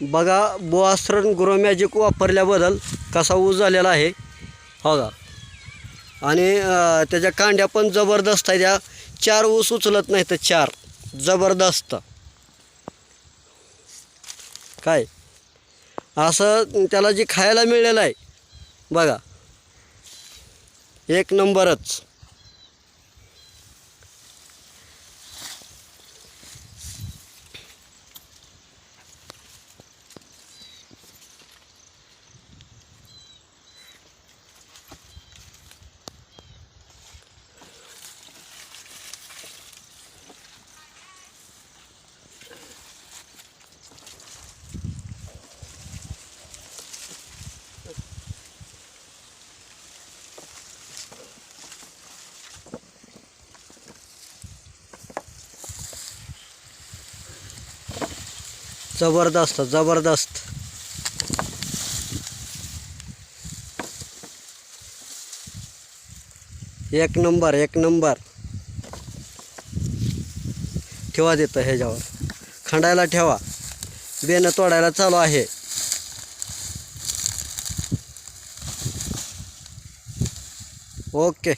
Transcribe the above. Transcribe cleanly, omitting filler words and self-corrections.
बघा बोआस्ट्रन grow magic वापरल्याबद्दल कसा ऊस झालेला आहे हो का. आणि त्याच्या कांड्या पण जबरदस्त आहे. त्या 4 ऊस उचलत नाही तर 4 जबरदस्त काय असं त्याला जे खायला मिळालेलं आहे बघा एक नंबरच. जबरदस्त जबरदस्त. एक नंबर एक नंबर. ठेवा देतं ह्याच्यावर खंडायला ठेवा. बेनं तोडायला चालू आहे. ओके.